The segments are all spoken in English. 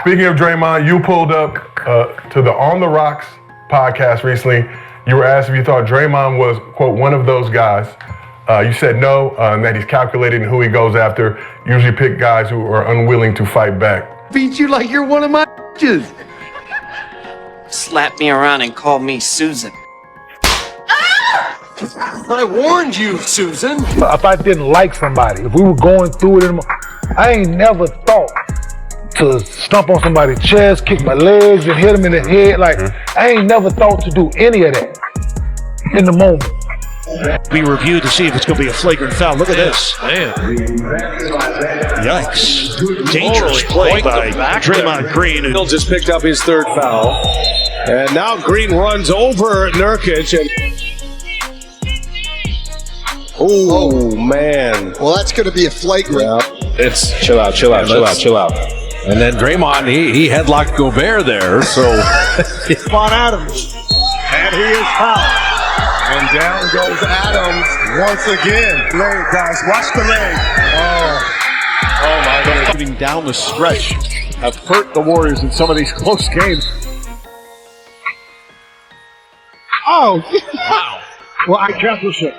Speaking of Draymond, you pulled up to the On the Rocks podcast recently. You were asked if you thought Draymond was, quote, one of those guys. You said no, and that he's calculated in who he goes after. Usually pick guys who are unwilling to fight back. Beat you like you're one of my bitches. Slap me around and call me Susan. I warned you, Susan. If I didn't like somebody, if we were going through it, I ain't never thought to stomp on somebody's chest, kick my legs, and hit him in the head. Like, I ain't never thought to do any of that in the moment. Be reviewed to see if it's going to be a flagrant foul. Look at this. Man. Yikes. Dangerous play by Draymond Green. Hill just picked up his third foul. And now Green runs over Nurkic. And oh, man. Well, that's going to be a flagrant. Yeah. It's chill out. And then Draymond, he headlocked Gobert there, so. Spot Adams. And he is fouled. And down goes Adams once again. Leg, guys. Watch the leg. Oh my God. Moving down the stretch have hurt the Warriors in some of these close games. Oh, wow. Well, I championship.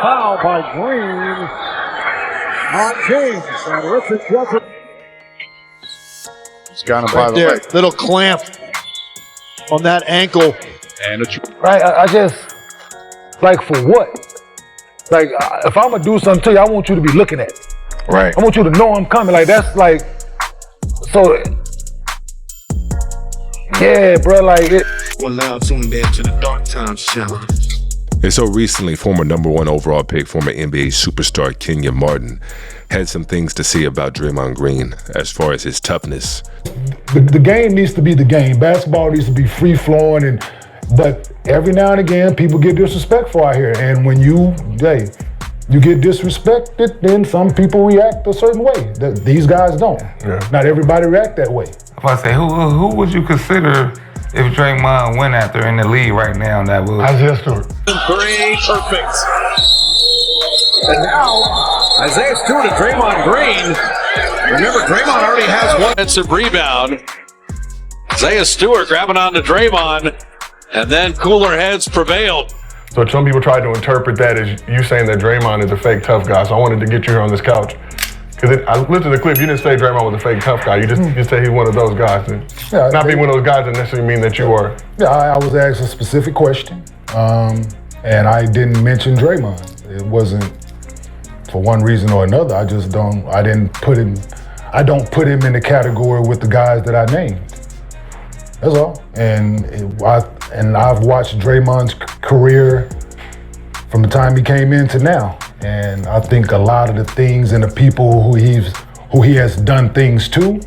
Foul by Green. On James. And Richard Jefferson. He's got him by the leg. Little clamp on that ankle. And Right, I just, like, for what? Like, if I'm gonna do something to you, I want you to be looking at me. right. I want you to know I'm coming. Like, that's like, so, yeah, bro, like it. Well, now tune in to the Dark Times Challenge. And so recently, former number 1 overall pick, former NBA superstar Kenyon Martin had some things to say about Draymond Green as far as his toughness. The game needs to be the game. Basketball needs to be free-flowing, but every now and again, people get disrespectful out here. And when you get disrespected, then some people react a certain way. These guys don't. Yeah. Not everybody react that way. If I say, who would you consider if Draymond went after in the league right now? That would Isaiah Stewart. Great, perfect. And now, Isaiah Stewart and Draymond Green. Remember, Draymond already has one offensive rebound. Isaiah Stewart grabbing onto Draymond, and then cooler heads prevailed. So some people tried to interpret that as you saying that Draymond is a fake tough guy. So I wanted to get you here on this couch. Because I listened to the clip, you didn't say Draymond was a fake tough guy. You just say he's one of those guys. Yeah, Not being one of those guys doesn't necessarily mean that you are. Yeah, I was asked a specific question, and I didn't mention Draymond. It wasn't for one reason or another. I don't put him in the category with the guys that I named. That's all. And I've watched Draymond's career from the time he came in to now. And I think a lot of the things and the people who he has done things to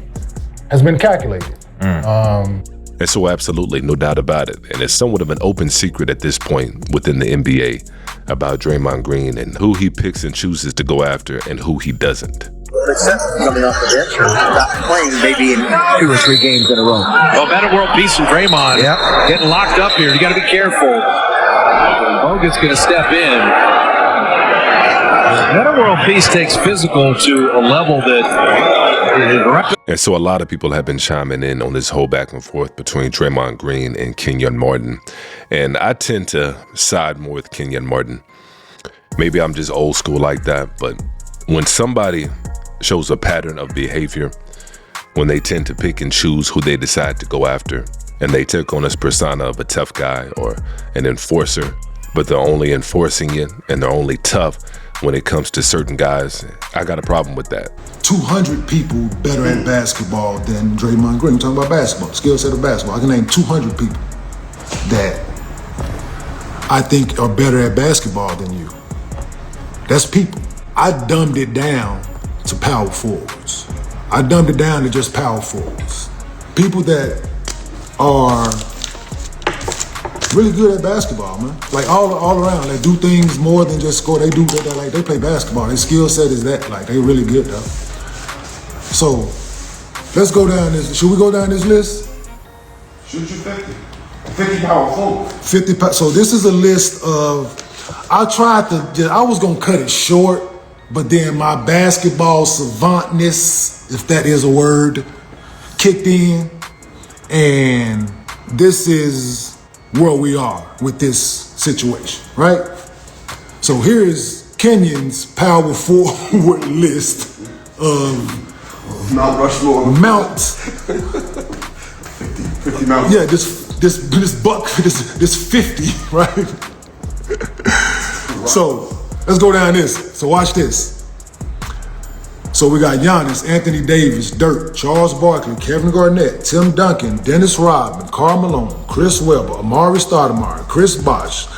has been calculated. And so absolutely, no doubt about it. And it's somewhat of an open secret at this point within the NBA about Draymond Green and who he picks and chooses to go after and who he doesn't. Coming off the bench, not playing maybe in 2 or 3 games in a row. Well, Meta World Peace and Draymond getting locked up here. You got to be careful. Hogan's going to step in. Meta World Peace takes physical to a level that. And so a lot of people have been chiming in on this whole back and forth between Draymond Green and Kenyon Martin. And I tend to side more with Kenyon Martin. Maybe I'm just old school like that, but when somebody shows a pattern of behavior, when they tend to pick and choose who they decide to go after, and they take on this persona of a tough guy or an enforcer, but they're only enforcing it and they're only tough when it comes to certain guys, I got a problem with that. 200 people better at basketball than Draymond Green. I'm talking about basketball, skill set of basketball. I can name 200 people that I think are better at basketball than you. That's people. I dumbed it down to power forwards. I dumbed it down to just power forwards. People that are really good at basketball, man. Like all around, they do things more than just score. They play basketball. Their skill set is that, like, they really good though. So let's go down this. Should we go down this list? Shoot you 50. 50 power forward. 50. So this is a list of. I was gonna cut it short but then my basketball savantness, if that is a word, kicked in, and this is where we are with this situation, right? So here is Kenyon's power forward list of Mount Rushmore. Mount. 50 Mount. Yeah, this buck, this 50, right? So let's go down this. So watch this. So we got Giannis, Anthony Davis, Dirk, Charles Barkley, Kevin Garnett, Tim Duncan, Dennis Rodman, Karl Malone, Chris Webber, Amari Stoudemire, Chris Bosh,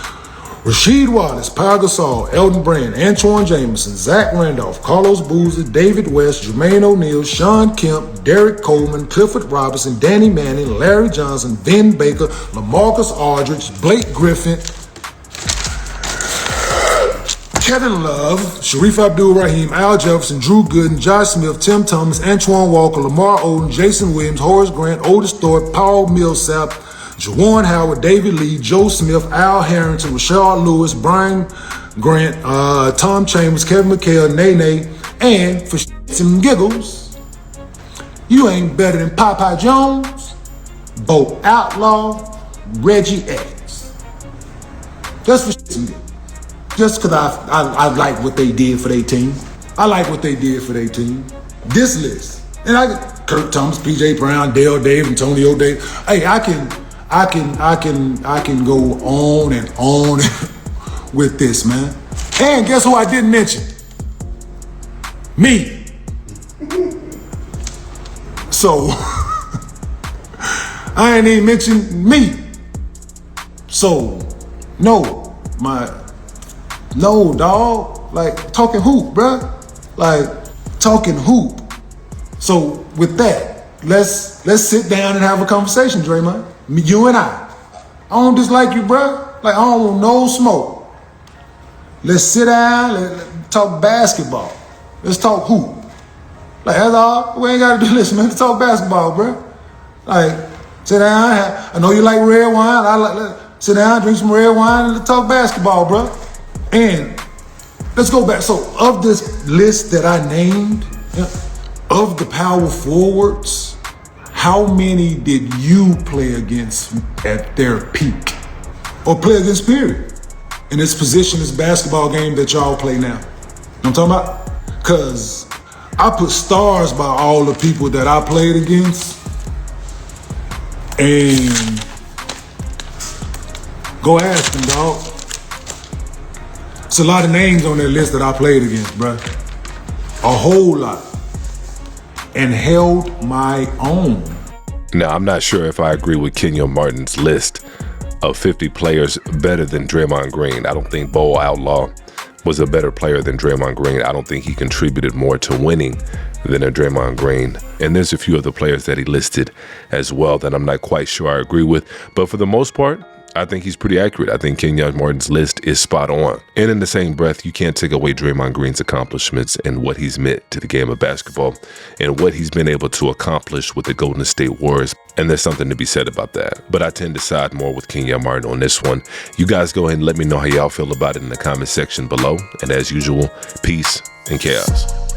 Rasheed Wallace, Pau Gasol, Elton Brand, Antoine Jameson, Zach Randolph, Carlos Boozer, David West, Jermaine O'Neal, Sean Kemp, Derek Coleman, Clifford Robinson, Danny Manning, Larry Johnson, Ben Baker, LaMarcus Aldridge, Blake Griffin, Kevin Love, Sharif Abdul-Rahim, Al Jefferson, Drew Gooden, Josh Smith, Tim Thomas, Antoine Walker, Lamar Odom, Jason Williams, Horace Grant, Otis Thorpe, Paul Millsap, Juwan Howard, David Lee, Joe Smith, Al Harrington, Rashard Lewis, Brian Grant, Tom Chambers, Kevin McHale, Nene, and for shits and giggles, you ain't better than Popeye Jones, Bo Outlaw, Reggie X. Just for shits and giggles. Just because I like what they did for their team. I like what they did for their team. This list, and I got Kirk Thomas, PJ Brown, Dale Dave, Antonio Davis. Hey, I can go on and on with this, man. And guess who I didn't mention? Me. So I ain't even mentioned me. So no, dog. Like talking hoop, bruh. Like talking hoop. So with that, let's sit down and have a conversation, Draymond. You and I don't dislike you, bruh. Like I don't want no smoke. Let's sit down, let's talk basketball. Let's talk hoop. Like that's all. We ain't gotta do this, man. Let's talk basketball, bruh. Like sit down. I know you like red wine. Sit down, drink some red wine, and let's talk basketball, bruh. And let's go back. So of this list that I named, of the power forwards, how many did you play against at their peak? Or play against, period? In this position, this basketball game that y'all play now. You know what I'm talking about? Because I put stars by all the people that I played against. And go ask them, dog. It's a lot of names on that list that I played against, bruh. A whole lot. And held my own. Now, I'm not sure if I agree with Kenyon Martin's list of 50 players better than Draymond Green. I don't think Bo Outlaw was a better player than Draymond Green. I don't think he contributed more to winning than a Draymond Green. And there's a few other players that he listed as well that I'm not quite sure I agree with. But for the most part, I think he's pretty accurate. I think Kenyon Martin's list is spot on. And in the same breath, you can't take away Draymond Green's accomplishments and what he's meant to the game of basketball and what he's been able to accomplish with the Golden State Warriors. And there's something to be said about that. But I tend to side more with Kenyon Martin on this one. You guys go ahead and let me know how y'all feel about it in the comment section below. And as usual, peace and chaos.